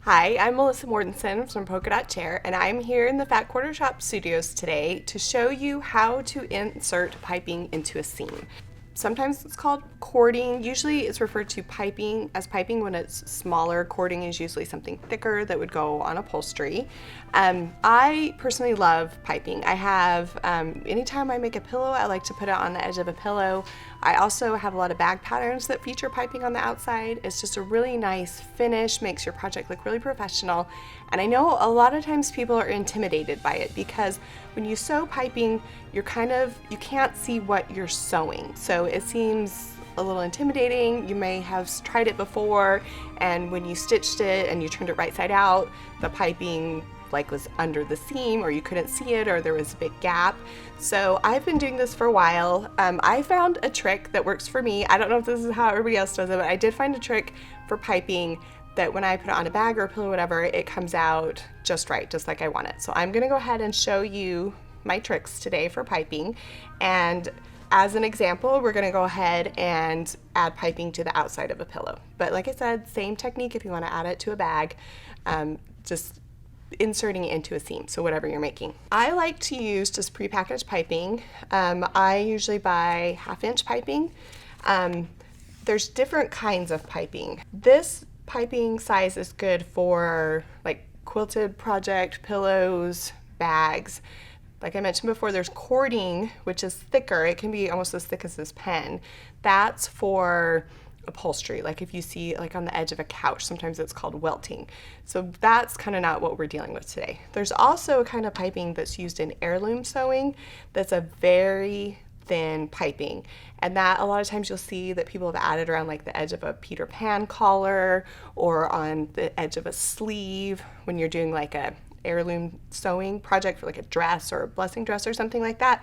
Hi, I'm Melissa Mortenson from Polka Chair, and I'm here in the Fat Quarter Shop Studios today to show you how to insert piping into a seam. Sometimes it's called cording. Usually it's referred to piping as piping when it's smaller. Cording is usually something thicker that would go on upholstery. I personally love piping. I have, anytime I make a pillow, I like to put it on the edge of a pillow. I also have a lot of bag patterns that feature piping on the outside. It's just a really nice finish, makes your project look really professional. And I know a lot of times people are intimidated by it because when you sew piping, you can't see what you're sewing. So it seems a little intimidating. You may have tried it before, and when you stitched it and you turned it right side out, the piping was under the seam, or you couldn't see it, or there was a big gap. So I've been doing this for a while. I found a trick that works for me. I don't know if this is how everybody else does it, but I did find a trick for piping that when I put it on a bag or a pillow or whatever, it comes out just right, just like I want it. So I'm gonna go ahead and show you my tricks today for piping. And as an example, we're gonna go ahead and add piping to the outside of a pillow. But like I said, same technique if you wanna add it to a bag, just inserting it into a seam, so whatever you're making. I like to use just prepackaged piping. I usually buy 1/2-inch piping. There's different kinds of piping. This piping size is good for like quilted project, pillows, bags. Like I mentioned before, there's cording, which is thicker. It can be almost as thick as this pen. That's for upholstery, like if you see like on the edge of a couch, sometimes it's called welting. So that's kind of not what we're dealing with today. There's also a kind of piping that's used in heirloom sewing that's a very thin piping, and that a lot of times you'll see that people have added around like the edge of a Peter Pan collar or on the edge of a sleeve when you're doing like a heirloom sewing project for like a dress or a blessing dress or something like that.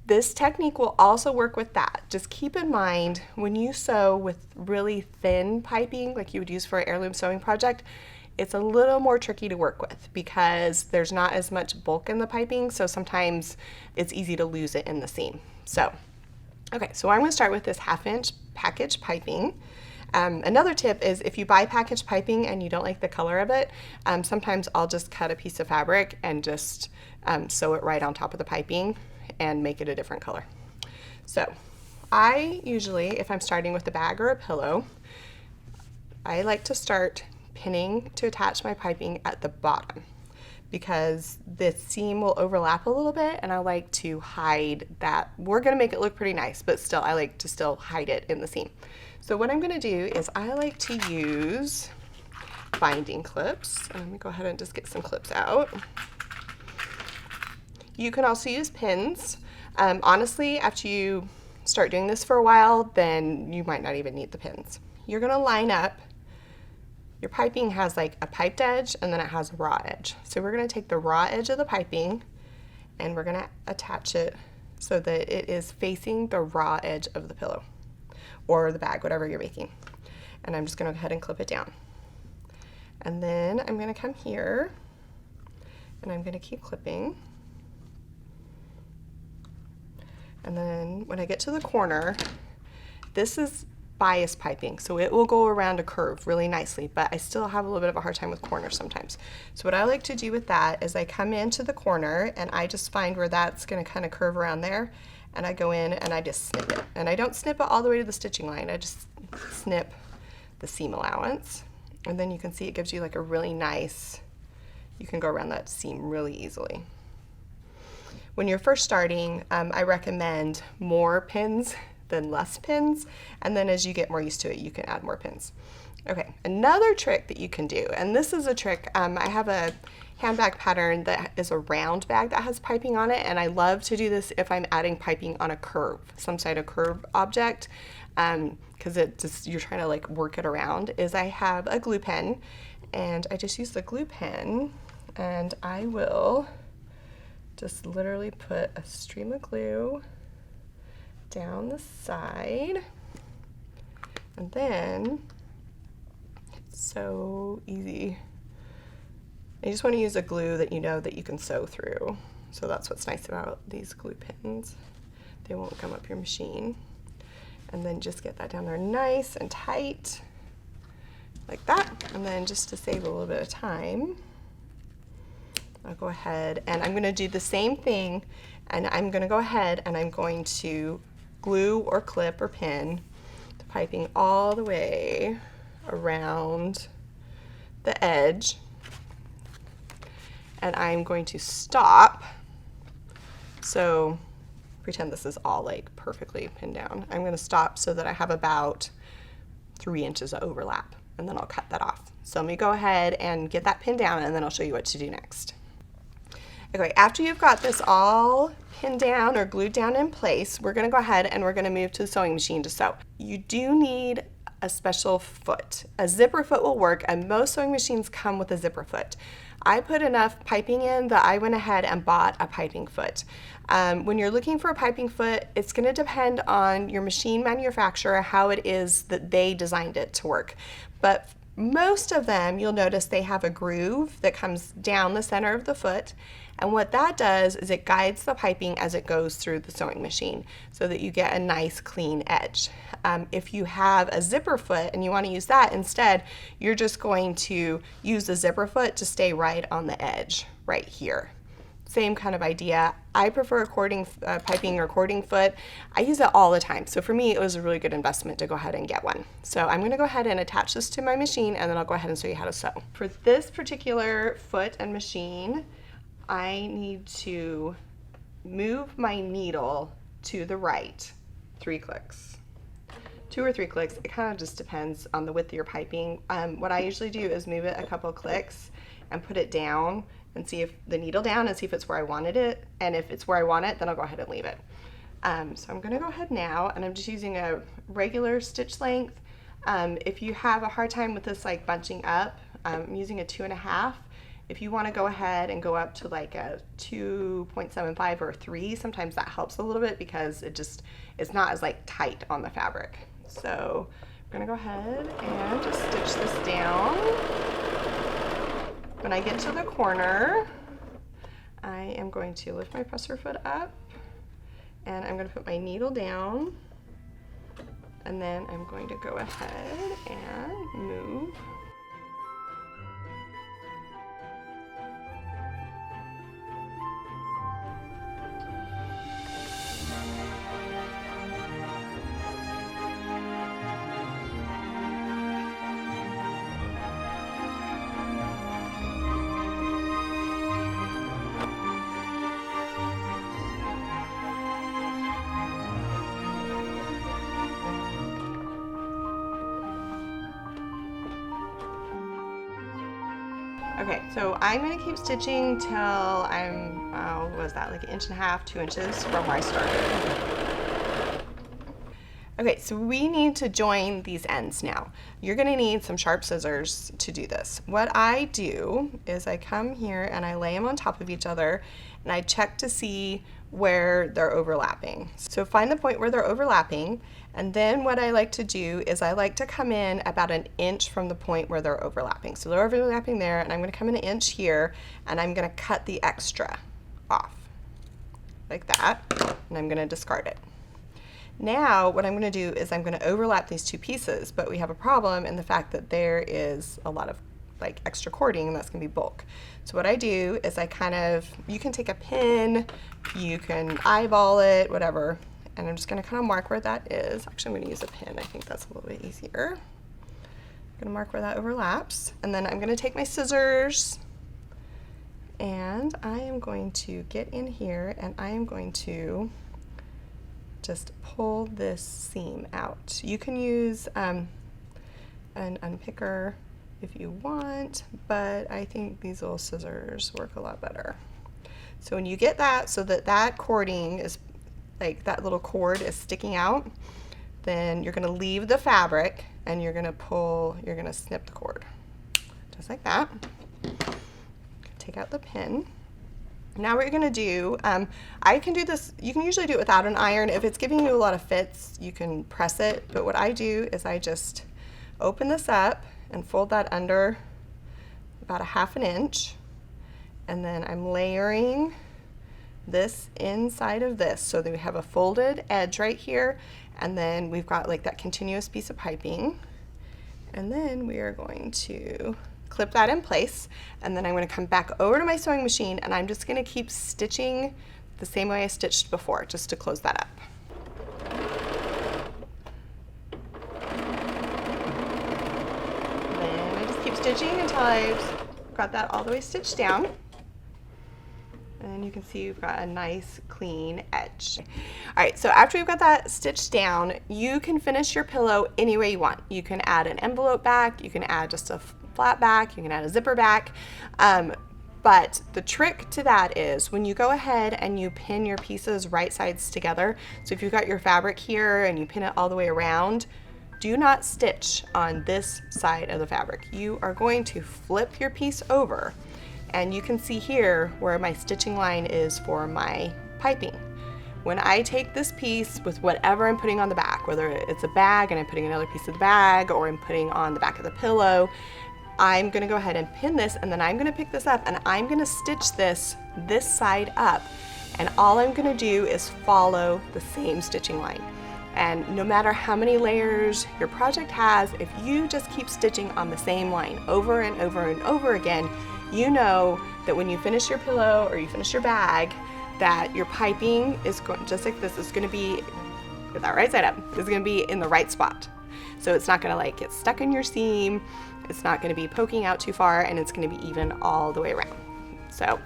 This technique will also work with that. Just keep in mind when you sew with really thin piping like you would use for an heirloom sewing project, it's a little more tricky to work with because there's not as much bulk in the piping, so sometimes it's easy to lose it in the seam. So I'm going to start with this 1/2-inch package piping. Another tip is if you buy packaged piping and you don't like the color of it, sometimes I'll just cut a piece of fabric and just sew it right on top of the piping and make it a different color. So I usually, if I'm starting with a bag or a pillow, I like to start pinning to attach my piping at the bottom because the seam will overlap a little bit and I like to hide that. We're gonna make it look pretty nice, but still I like to still hide it in the seam. So what I'm gonna do is I like to use binding clips. Let me go ahead and just get some clips out. You can also use pins. Honestly, after you start doing this for a while, then you might not even need the pins. You're gonna line up, your piping has like a piped edge and then it has a raw edge. So we're gonna take the raw edge of the piping and we're gonna attach it so that it is facing the raw edge of the pillow or the bag, whatever you're making. And I'm just gonna go ahead and clip it down. And then I'm gonna come here and I'm gonna keep clipping. And then when I get to the corner, this is bias piping, so it will go around a curve really nicely, but I still have a little bit of a hard time with corners sometimes. So what I like to do with that is I come into the corner and I just find where that's gonna kind of curve around there, and I go in and I just snip it. And I don't snip it all the way to the stitching line, I just snip the seam allowance. And then you can see it gives you like a really nice, you can go around that seam really easily. When you're first starting, I recommend more pins than less pins, and then as you get more used to it, you can add more pins. Okay, another trick that you can do, and this is a trick, I have a handbag pattern that is a round bag that has piping on it, and I love to do this if I'm adding piping on a curve, some sort of curve object, because you're trying to like work it around, is I have a glue pen, and I just use the glue pen, and I will just literally put a stream of glue down the side, and then it's so easy. You just want to use a glue that you know that you can sew through. So that's what's nice about these glue pins. They won't come up your machine. And then just get that down there nice and tight. like that. And then just to save a little bit of time, I'll go ahead and I'm going to do the same thing, and I'm going to go ahead and I'm going to glue or clip or pin the piping all the way around the edge, and I'm going to stop. So pretend this is all like perfectly pinned down. I'm going to stop so that I have about 3 inches of overlap, and then I'll cut that off. So let me go ahead and get that pinned down, and then I'll show you what to do next. Okay, after you've got this all pinned down or glued down in place, we're going to go ahead and we're going to move to the sewing machine to sew. You do need a special foot. A zipper foot will work, and most sewing machines come with a zipper foot. I put enough piping in that I went ahead and bought a piping foot. When you're looking for a piping foot, it's going to depend on your machine manufacturer, how it is that they designed it to work. But most of them, you'll notice they have a groove that comes down the center of the foot, and what that does is it guides the piping as it goes through the sewing machine so that you get a nice clean edge. If you have a zipper foot and you want to use that instead, you're just going to use the zipper foot to stay right on the edge right here. Same kind of idea. I prefer a piping or cording foot. I use it all the time. So for me, it was a really good investment to go ahead and get one. So I'm going to go ahead and attach this to my machine, and then I'll go ahead and show you how to sew. For this particular foot and machine, I need to move my needle to the right 3 clicks. 2 or 3 clicks. It kind of just depends on the width of your piping. What I usually do is move it a couple clicks and put it down and see if the needle down and see if it's where I wanted it. And if it's where I want it, then I'll go ahead and leave it. So I'm going to go ahead now, and I'm just using a regular stitch length. If you have a hard time with this like bunching up, I'm using a 2.5. If you want to go ahead and go up to like a 2.75 or 3, sometimes that helps a little bit because it's not as like tight on the fabric. So I'm going to go ahead and just stitch this down. When I get to the corner, I am going to lift my presser foot up, and I'm going to put my needle down, and then I'm going to go ahead and move. Okay, so I'm going to keep stitching till I'm, what was that, like 1.5 to 2 inches from where I started. Okay, so we need to join these ends now. You're going to need some sharp scissors to do this. What I do is I come here and I lay them on top of each other, and I check to see where they're overlapping. So find the point where they're overlapping, and then what I like to do is I like to come in about 1 inch from the point where they're overlapping. So they're overlapping there, and I'm going to come in 1 inch here, and I'm going to cut the extra off like that, and I'm going to discard it. Now what I'm going to do is I'm going to overlap these 2 pieces, but we have a problem in the fact that there is a lot of like extra cording, and that's going to be bulk. So what I do is you can take a pin, you can eyeball it, whatever, and I'm just going to kind of mark where that is. Actually, I'm going to use a pin. I think that's a little bit easier. I'm going to mark where that overlaps, and then I'm going to take my scissors, and I am going to get in here, and I am going to just pull this seam out. You can use an unpicker if you want, but I think these little scissors work a lot better. So when you get that, so that cording is like that little cord is sticking out, then you're going to leave the fabric and you're going to snip the cord just like that. Take out the pin. Now what you're going to do, I can do this, you can usually do it without an iron. If it's giving you a lot of fits, you can press it, but what I do is I just open this up and fold that under about 1/2 inch, and then I'm layering this inside of this so that we have a folded edge right here, and then we've got like that continuous piece of piping, And then we are going to clip that in place, and then I'm going to come back over to my sewing machine, and I'm just going to keep stitching the same way I stitched before, just to close that up. Then I just keep stitching until I've got that all the way stitched down. And you can see you've got a nice clean edge. All right, so after you've got that stitched down, you can finish your pillow any way you want. You can add an envelope back, you can add just a flat back, you can add a zipper back. But the trick to that is when you go ahead and you pin your pieces right sides together, so if you've got your fabric here and you pin it all the way around, do not stitch on this side of the fabric. You are going to flip your piece over, and you can see here where my stitching line is for my piping. When I take this piece with whatever I'm putting on the back, whether it's a bag and I'm putting another piece of the bag, or I'm putting on the back of the pillow, I'm gonna go ahead and pin this, and then I'm gonna pick this up and I'm gonna stitch this side up. And all I'm gonna do is follow the same stitching line. And no matter how many layers your project has, if you just keep stitching on the same line over and over and over again, you know that when you finish your pillow or you finish your bag, that your piping is going, just like this, is going to be, with that right side up, is going to be in the right spot. So it's not going to like get stuck in your seam, it's not going to be poking out too far, and it's going to be even all the way around. So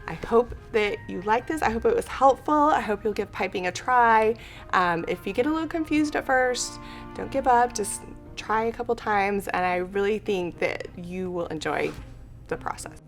I hope that you like this. I hope it was helpful. I hope you'll give piping a try. If you get a little confused at first, don't give up, just try a couple times, and I really think that you will enjoy the process.